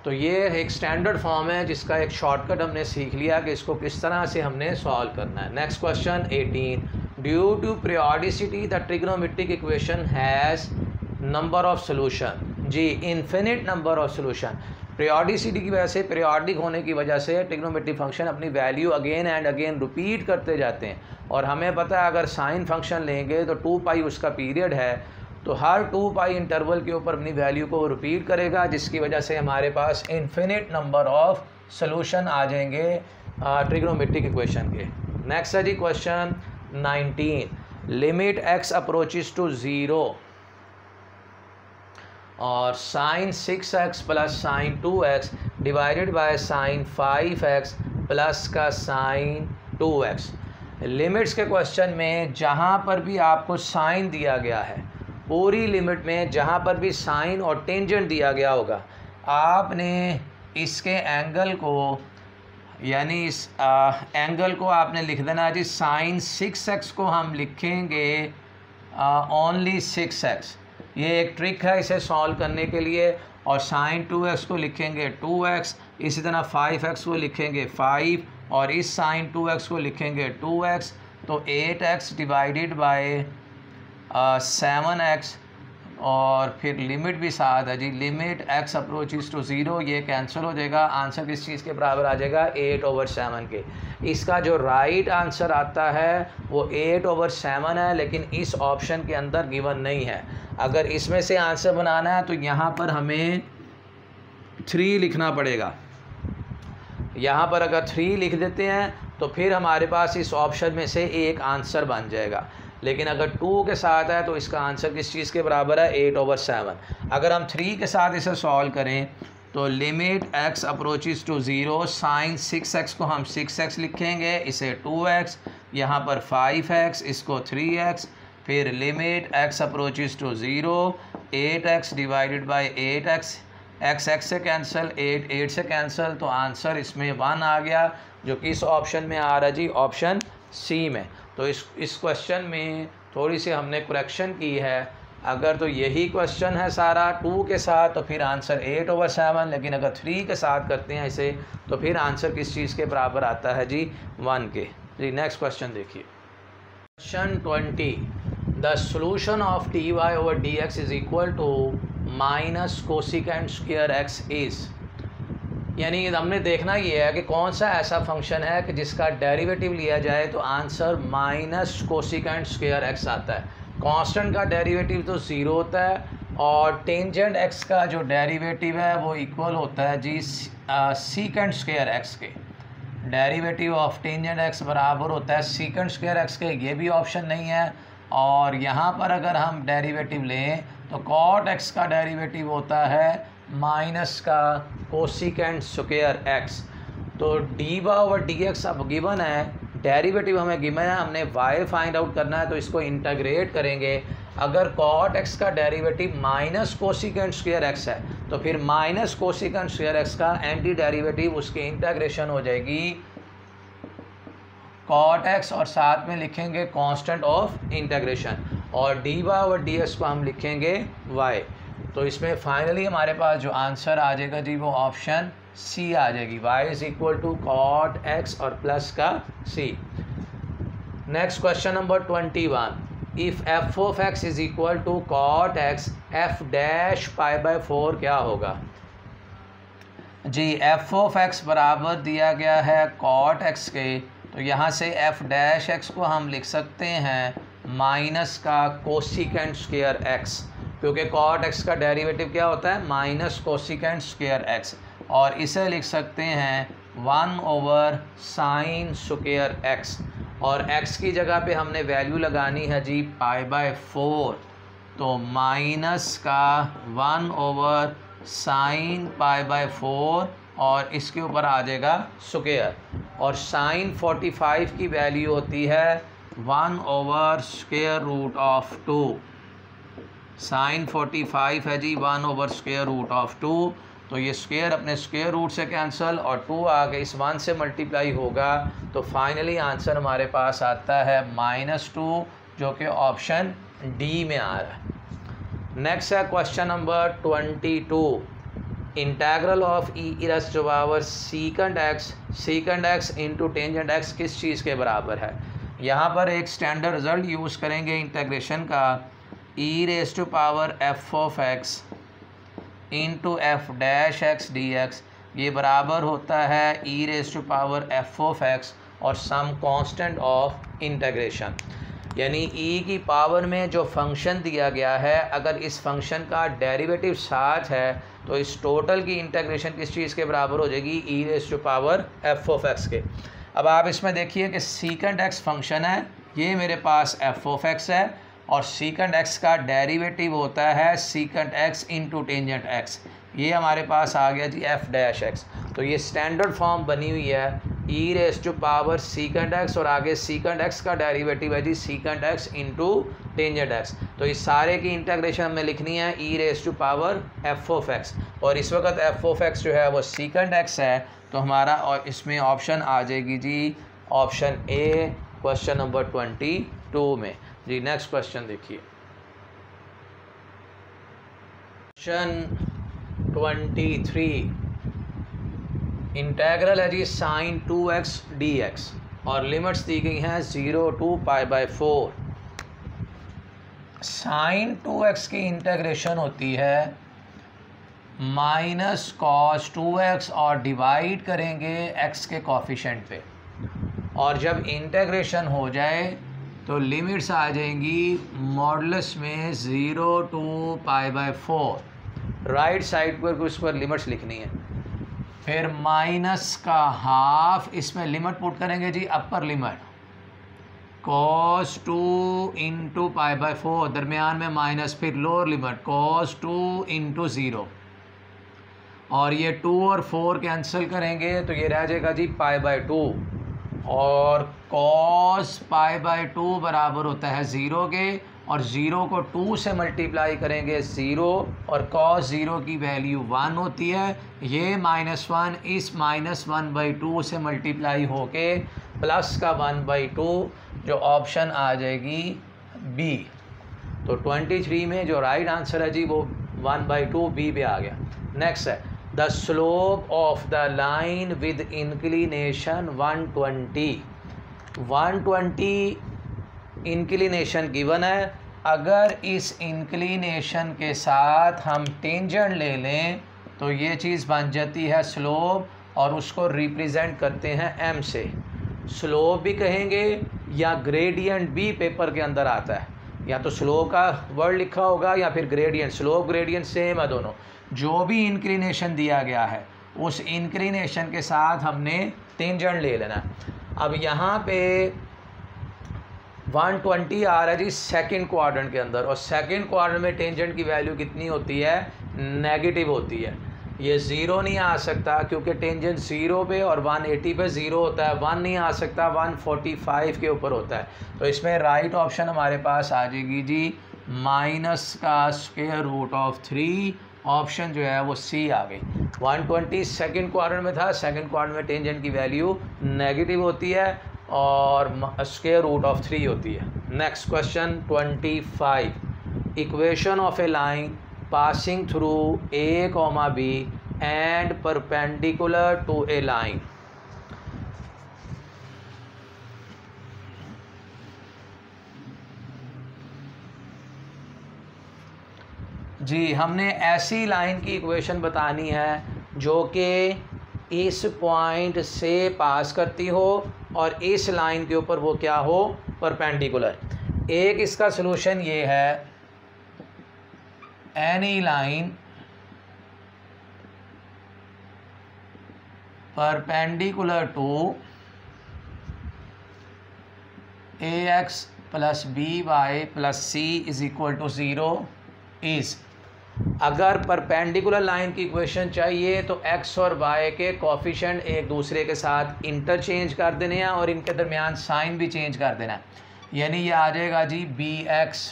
तो ये एक स्टैंडर्ड फॉर्म है जिसका एक शॉर्टकट हमने सीख लिया कि इसको किस तरह से हमने सॉल्व करना है। Next question 18, due to periodicity the trigonometric equation has number of solution. जी infinite number of solution. Periodicity की वजह से, पीरियोडिक होने की वजह से ट्रिग्नोमेट्रिक फंक्शन अपनी value again and again repeat करते जाते हैं। और हमें पता है अगर साइन फंक्शन लेंगे तो 2 उसका पीरियड है, तो हर 2 इंटरवल के ऊपर अपनी वैल्यू को रिपीट करेगा, जिसकी वजह से हमारे पास इन्फिनिट नंबर ऑफ सोल्यूशन आ जाएंगे ट्रिग्नोमेट्रिक इक्वेशन के। नेक्स्ट है जी question 19, limit x approaches to 0 और sine 6x plus sine 2x divided by sine 5x plus का साइन 2x। लिमिट्स के क्वेश्चन में जहाँ पर भी आपको साइन दिया गया है, पूरी लिमिट में जहाँ पर भी साइन और टेंजेंट दिया गया होगा, आपने इसके एंगल को, यानी इस एंगल को आपने लिख देना जी साइन 6x को हम लिखेंगे ओनली 6x। ये एक ट्रिक है इसे सॉल्व करने के लिए। और साइन 2x को लिखेंगे 2x, इसी तरह 5x को लिखेंगे 5 और इस साइन 2x को लिखेंगे 2x। तो 8x डिवाइडेड बाय 7x और फिर लिमिट भी साथ है जी, लिमिट x अप्रोचेस टू 0, ये कैंसिल हो जाएगा। आंसर किस चीज़ के बराबर आ जाएगा, 8/7 के। इसका जो राइट आंसर आता है वो 8/7 है, लेकिन इस ऑप्शन के अंदर गिवन नहीं है। अगर इसमें से आंसर बनाना है तो यहाँ पर हमें 3 लिखना पड़ेगा। यहाँ पर अगर 3 लिख देते हैं तो फिर हमारे पास इस ऑप्शन में से एक आंसर बन जाएगा, लेकिन अगर 2 के साथ है तो इसका आंसर किस चीज़ के बराबर है, 8/7। अगर हम 3 के साथ इसे सॉल्व करें तो limit x approaches to 0, sine 6x को हम 6x लिखेंगे, इसे 2x, यहाँ पर 5x, इसको 3x, फिर limit x approaches to 0, 8x divided by 8x, x से कैंसिल, 8 से कैंसिल, तो आंसर इसमें 1 आ गया, जो कि इस ऑप्शन में आ रहा है जी, ऑप्शन सी में। तो इस क्वेश्चन में थोड़ी सी हमने करेक्शन की है। अगर तो यही क्वेश्चन है सारा 2 के साथ तो फिर आंसर 8/7, लेकिन अगर 3 के साथ करते हैं इसे तो फिर आंसर किस चीज़ के बराबर आता है जी, 1 के। जी नेक्स्ट क्वेश्चन देखिए, question 20, the solution of dy/dx is equal to minus cosecant square x is. यानी हमने देखना ये है कि कौन सा ऐसा फंक्शन है कि जिसका डेरिवेटिव लिया जाए तो answer minus cosecant square x आता है। कांस्टेंट का डेरिवेटिव तो 0 होता है और टेंजेंट x का जो डेरिवेटिव है वो इक्वल होता है जी सीकेंट स्क्वायर x के। डेरिवेटिव ऑफ टेंजेंट x बराबर होता है सीकेंट स्क्वायर x के, ये भी ऑप्शन नहीं है। और यहाँ पर अगर हम डेरिवेटिव लें तो कॉट x का डेरिवेटिव होता है माइनस का कोसिकेंट स्क्वायर x। तो dy/dx अब गिवन है, डेरिवेटिव हमें गिवन है, हमने y फाइंड आउट करना है, तो इसको इंटीग्रेट करेंगे। अगर कॉट x का derivative minus cosecant square x है तो फिर माइनस कोसिकेंट स्क्वायर x का एंटी डेरिवेटिव, उसकी इंटीग्रेशन हो जाएगी कॉट x और साथ में लिखेंगे कांस्टेंट ऑफ इंटीग्रेशन, और dy/dx को हम लिखेंगे y। तो इसमें फाइनली हमारे पास जो आंसर आ जाएगा जी वो ऑप्शन सी आ जाएगी, y is equal to cot x और प्लस का c। Next question number 21, if f of x is equal to cot x f dash pi by 4 क्या होगा जी। एफ ऑफ एक्स बराबर दिया गया है कॉट x के, तो यहाँ से f डैश x को हम लिख सकते हैं माइनस का कोसिकेंट स्क्वायर x, क्योंकि कॉट x का डेरिवेटिव क्या होता है माइनस कोसिकेंट स्क्वायर x, और इसे लिख सकते हैं 1 ओवर साइन स्क्वायर x, और x की जगह पे हमने वैल्यू लगानी है जी पाई बाय 4, तो माइनस का 1 ओवर साइन पाई बाय 4 और इसके ऊपर आ जाएगा स्क्वायर, और साइन 45 की वैल्यू होती है 1 over square root of 2। Sine 45 है जी 1 ओवर स्क्वायर रूट ऑफ 2, तो ये स्क्वायर अपने स्क्वायर रूट से कैंसिल और 2 आगे इस 1 से मल्टीप्लाई होगा, तो फाइनली आंसर हमारे पास आता है -2, जो कि ऑप्शन डी में आ रहा है। नेक्स्ट है question number 22, integral of e raise to power secant x into tangent x किस चीज़ के बराबर है। यहाँ पर एक स्टैंडर्ड रिजल्ट यूज़ करेंगे इंटेग्रेशन का, e raise to power f of x into f dash x d x, ये बराबर होता है e raise to power f of x और सम कांस्टेंट ऑफ इंटेग्रेशन, यानी ई की पावर में जो फंक्शन दिया गया है अगर इस फंक्शन का डेरिवेटिव 7 है तो इस टोटल की इंटेग्रेशन किस चीज़ के बराबर हो जाएगी e raise to power f of x के। अब आप इसमें देखिए कि सीकेंड एक्स फंक्शन है, ये मेरे पास एफ ऑफ एक्स है, और सीकेंड एक्स का डेरिवेटिव होता है सीकेंड एक्स इंटू टेंजेंट एक्स, ये हमारे पास आ गया जी एफ डैश एक्स। तो ये स्टैंडर्ड फॉर्म बनी हुई है e raise to power secant x और आगे सीकेंड एक्स का डेरिवेटिव है जी secant x into tangent x, तो इस सारे की इंटेग्रेशन हमें लिखनी है e raise to power f of x, और इस वक्त एफ ऑफ एक्स जो है वो सीकेंड एक्स है, तो हमारा और इसमें ऑप्शन आ जाएगी जी ऑप्शन ए क्वेश्चन नंबर 22 में जी। नेक्स्ट क्वेश्चन देखिए, क्वेश्चन 23, इंटेग्रल है जी साइन 2x dx और लिमिट्स दी गई हैं 0 to pi by 4। Sign 2x की इंटेग्रेशन होती है माइनस कॉस 2x और डिवाइड करेंगे x के कोफिशिएंट पे, और जब इंटेग्रेशन हो जाए तो लिमिट्स आ जाएंगी मॉडुलस में 0 to pi by 4, right side पर उस पर लिमिट्स लिखनी है, फिर माइनस का हाफ, इसमें लिमिट पुट करेंगे जी upper limit cos 2 into pi by 4, दरमियान में माइनस, फिर लोअर लिमिट cos 2 इंटू 0, और ये 2 और 4 कैंसिल करेंगे तो ये रह जाएगा जी पाई बाय 2, और cos पाई बाय 2 बराबर होता है 0 के, और 0 को 2 से मल्टीप्लाई करेंगे 0, और cos 0 की वैल्यू 1 होती है, ये -1 इस -1/2 से मल्टीप्लाई होके प्लस का 1/2, जो ऑप्शन आ जाएगी बी। तो 23 में जो राइट आंसर है जी वो 1/2 बी पे आ गया। नेक्स्ट है the slope of the line with inclination 120 inclination given है, अगर इस इंक्लिनेशन के साथ हम टेंजेंट ले लें तो ये चीज़ बन जाती है स्लोप, और उसको रिप्रेजेंट करते हैं एम से। स्लोप भी कहेंगे या ग्रेडियंट भी पेपर के अंदर आता है, या तो स्लोप का वर्ड लिखा होगा या फिर ग्रेडियंट, स्लोप ग्रेडियंट सेम है दोनों। जो भी इंक्लिनेशन दिया गया है उस इंक्लिनेशन के साथ हमने टेंजेंट ले लेना। अब यहाँ पे 120 आ रहा है जी सेकंड क्वाड्रेंट के अंदर, और सेकंड क्वाड्रेंट में टेंजेंट की वैल्यू कितनी होती है नेगेटिव होती है, ये 0 नहीं आ सकता क्योंकि टेंजेंट 0 पे और 180 पे 0 होता है, 1 नहीं आ सकता, 145 के ऊपर होता है, तो इसमें राइट ऑप्शन हमारे पास आ जाएगी जी माइनस का स्क्वायर रूट ऑफ 3, ऑप्शन जो है वो सी आ गई। 120 सेकंड क्वाड्रेंट में था, सेकंड क्वाड्रेंट में टेंजेंट की वैल्यू नेगेटिव होती है और स्क्वायर रूट ऑफ 3 होती है। Next question 25, equation of A line passing through A, B and perpendicular to a line. जी, हमने ऐसी लाइन की इक्वेशन बतानी है जो कि इस पॉइंट से पास करती हो और इस लाइन के ऊपर वो क्या हो, परपेंडिकुलर। एक इसका सलूशन ये है, any line perpendicular to ax plus by plus c is equal to 0 is. अगर परपेंडिकुलर लाइन की इक्वेशन चाहिए तो x और y के कोफिशिएंट एक दूसरे के साथ इंटरचेंज कर देने हैं और इनके दरमियान साइन भी चेंज कर देना है। यानी ये आ जाएगा जी bx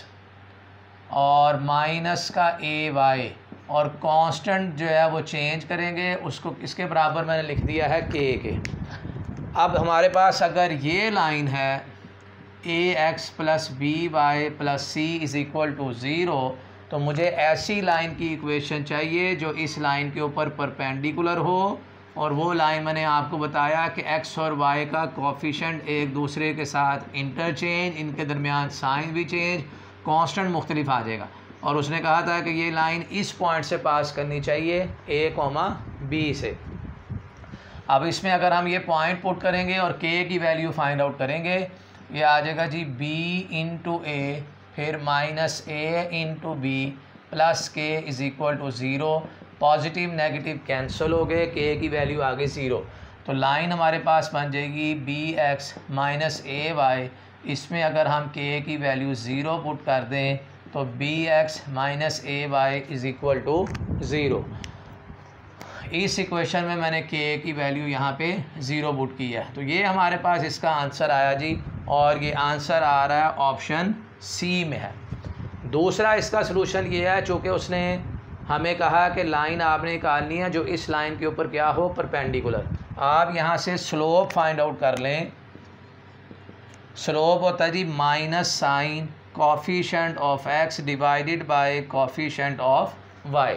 और माइनस का ay और कांस्टेंट जो है वो चेंज करेंगे, उसको इसके बराबर मैंने लिख दिया है k के। अब हमारे पास अगर ये लाइन है ax plus by plus c is equal to 0, तो मुझे ऐसी लाइन की इक्वेशन चाहिए जो इस लाइन के ऊपर परपेंडिकुलर हो, और वो लाइन मैंने आपको बताया कि x और y का कोफिशिएंट एक दूसरे के साथ इंटरचेंज, इनके दरमियान साइन भी चेंज, कांस्टेंट मुख्तलिफ आ जाएगा। और उसने कहा था कि ये लाइन इस पॉइंट से पास करनी चाहिए a, b से। अब इसमें अगर हम ये पॉइंट पुट करेंगे और k की वैल्यू फाइंड आउट करेंगे, ये आ जाएगा जी b इंटू a फिर minus a into b plus k is equal to 0। Positive negative cancel हो गए, k की वैल्यू आ गई 0। तो लाइन हमारे पास बन जाएगी bx माइनस ay। इसमें अगर हम k की वैल्यू 0 पुट कर दें तो bx minus ay is equal to 0। इस इक्वेशन में मैंने k की वैल्यू यहाँ पे 0 पुट की है, तो ये हमारे पास इसका आंसर आया जी, और ये आंसर आ रहा है ऑप्शन सी में है। दूसरा इसका सलूशन ये है, चूँकि उसने हमें कहा कि लाइन आपने निकालनी है जो इस लाइन के ऊपर क्या हो, परपेंडिकुलर। आप यहाँ से स्लोप फाइंड आउट कर लें। स्लोप होता है जी minus sign coefficient of x divided by coefficient of y।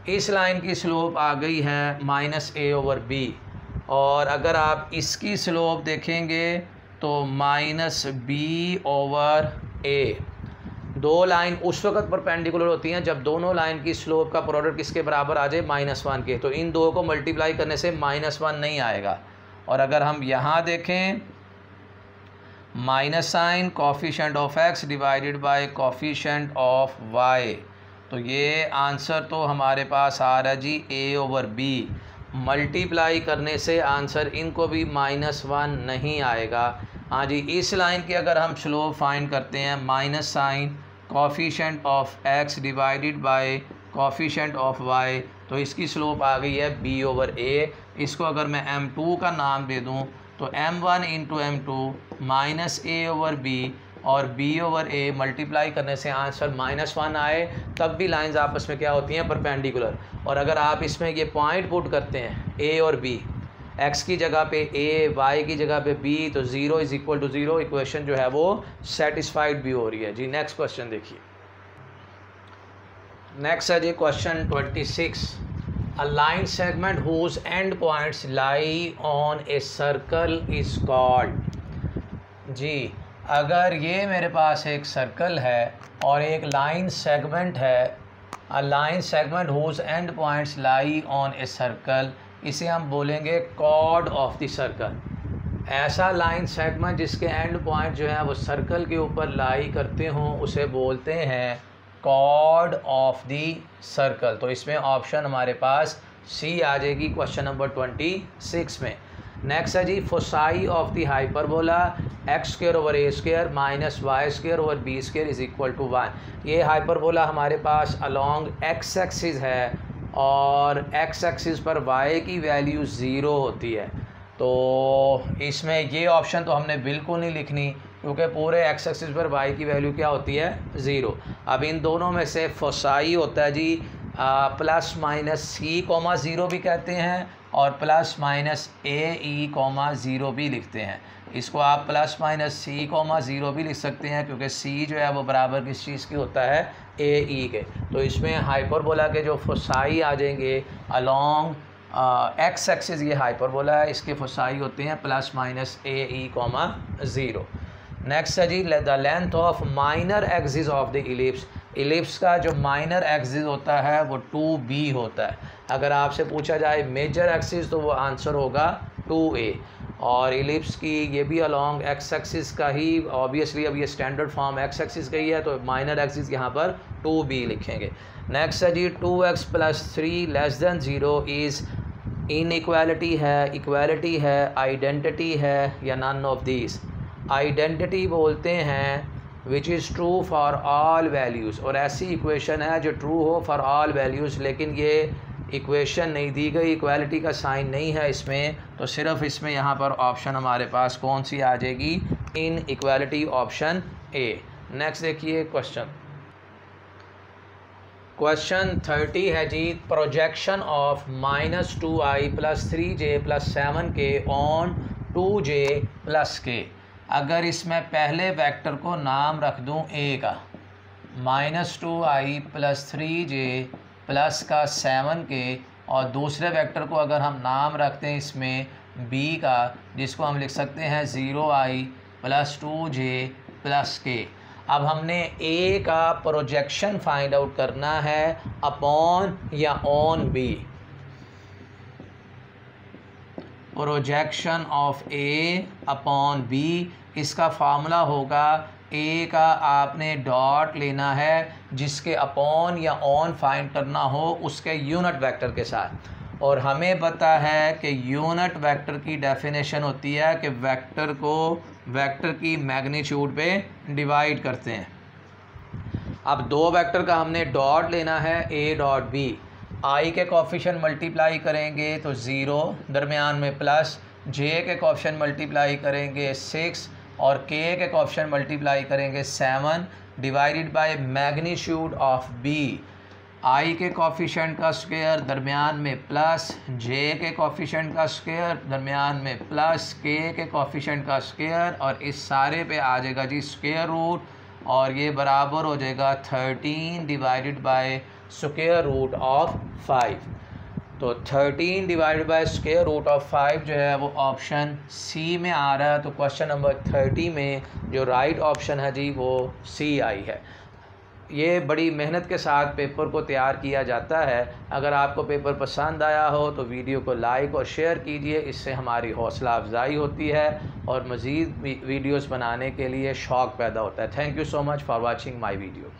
इस लाइन की स्लोप आ गई है माइनस a/b, और अगर आप इसकी स्लोप देखेंगे तो माइनस b/a। दो लाइन उस वक्त परपेंडिकुलर होती हैं जब दोनों लाइन की स्लोप का प्रोडक्ट किसके बराबर आ जाए, -1 के। तो इन दो को मल्टीप्लाई करने से -1 नहीं आएगा। और अगर हम यहाँ देखें, minus sign coefficient of x divided by coefficient of y, तो ये आंसर तो हमारे पास आ रहा है जी a/b। मल्टीप्लाई करने से आंसर इनको भी -1 नहीं आएगा। हाँ जी, इस लाइन की अगर हम स्लोप फाइंड करते हैं, minus sign coefficient of x divided by coefficient of y, तो इसकी स्लोप आ गई है b/a। इसको अगर मैं m2 का नाम दे दूं तो m1 into m2 minus a/b और b/a मल्टीप्लाई करने से आंसर -1 आए, तब भी लाइंस आपस में क्या होती हैं, परपेंडिकुलर। और अगर आप इसमें ये पॉइंट पुट करते हैं a और b, x की जगह पे a, y की जगह पे b, तो 0 इज़ इक्वल टू 0। इक्वेशन जो है वो सेटिस्फाइड भी हो रही है जी। नेक्स्ट क्वेश्चन देखिए। नेक्स्ट है जी question 26। A line segment whose end points lie on a circle is called. जी, अगर ये मेरे पास एक सर्कल है और एक लाइन सेगमेंट है, a line segment whose end points lie on a circle, इसे हम बोलेंगे कॉर्ड ऑफ द सर्कल। ऐसा लाइन सेगमेंट जिसके एंड पॉइंट जो है वो सर्कल के ऊपर लाई करते हों, उसे बोलते हैं कॉर्ड ऑफ द सर्कल। तो इसमें ऑप्शन हमारे पास सी आ जाएगी क्वेश्चन नंबर 26 में। नेक्स्ट है जी foci of the hyperbola x² / a² minus y² / b² is equal to 1। ये हाइपरबोला हमारे पास अलॉन्ग x एक्सिस है और x एक्सिस पर y की वैल्यू 0 होती है। तो इसमें ये ऑप्शन तो हमने बिल्कुल नहीं लिखनी, क्योंकि पूरे x एक्सिस पर y की वैल्यू क्या होती है, 0। अब इन दोनों में से फोसाई होता है जी ±c, 0 भी कहते हैं और ±ae, 0 भी लिखते हैं। इसको आप plus minus C comma zero भी लिख सकते हैं, क्योंकि सी जो है वो बराबर किस चीज़ की होता है, ए ई के। तो इसमें हाइपरबोला के जो फोसाई आ जाएंगे अलॉन्ग एक्स एक्सिस, ये हाइपरबोला है, इसके फोसाई होते हैं plus minus a e comma zero. Next है जी the length of minor axis of the ellipse. Ellipse का जो माइनर एक्सिस होता है वो 2b होता है। अगर आपसे पूछा जाए मेजर एक्सिस तो वो आंसर होगा 2a, और इलिप्स की ये भी अलॉन्ग एक्स एक्सिस का ही, ऑब्वियसली अब ये स्टैंडर्ड फॉर्म एक्स एक्सिस का ही है, तो माइनर एक्सिस यहाँ पर 2b लिखेंगे। नेक्स्ट है जी 2x + 3 < 0 इज़ इनइक्वालिटी है, इक्वालिटी है, आइडेंटिटी है, या नन ऑफ दीज। आइडेंटिटी बोलते हैं which is true for all values, और ऐसी इक्वेशन है जो ट्रू हो फॉर ऑल वैल्यूज़, लेकिन ये इक्वेशन नहीं दी गई, इक्वालिटी का साइन नहीं है इसमें, तो सिर्फ इसमें यहाँ पर ऑप्शन हमारे पास कौन सी आ जाएगी, inequality, option A. Next देखिए क्वेश्चन 30 है जी projection of -2i + 3j + 7k on 2j + k। अगर इसमें पहले वेक्टर को नाम रख दूं a का, -2i + 3j प्लस का 7k, और दूसरे वेक्टर को अगर हम नाम रखते हैं इसमें b का, जिसको हम लिख सकते हैं 0i + 2j + k। अब हमने a का प्रोजेक्शन फाइंड आउट करना है अपॉन या on b। Projection of a upon b, इसका फार्मूला होगा a का आपने डॉट लेना है, जिसके अपॉन या ऑन फाइंड करना हो उसके यूनिट वेक्टर के साथ, और हमें पता है कि यूनिट वेक्टर की डेफिनेशन होती है कि वेक्टर को वेक्टर की मैग्नीट्यूड पे डिवाइड करते हैं। अब दो वेक्टर का हमने डॉट लेना है a डॉट b, i के कोफिशिएंट मल्टीप्लाई करेंगे तो 0, दरमियान में प्लस, j के कोफिशिएंट मल्टीप्लाई करेंगे 6, और k के कोफिशिएंट मल्टीप्लाई करेंगे 7, divided by magnitude of b। i के कोफिशिएंट का स्क्वायर दरमियान में प्लस, j के कोफिशिएंट का स्क्वायर दरमियान में प्लस, k के कोफिशिएंट का स्क्वायर, और इस सारे पे आ जाएगा जी स्क्वायर रूट, और ये बराबर हो जाएगा 13 divided by square root of 5। तो 13 divided by square root of 5 जो है वो ऑप्शन सी में आ रहा है। तो क्वेश्चन नंबर 30 में जो राइट ऑप्शन है जी वो सी आई है। ये बड़ी मेहनत के साथ पेपर को तैयार किया जाता है। अगर आपको पेपर पसंद आया हो तो वीडियो को लाइक और शेयर कीजिए, इससे हमारी हौसला अफजाई होती है और मज़ीद वीडियोस बनाने के लिए शौक़ पैदा होता है। Thank you so much for watching my video.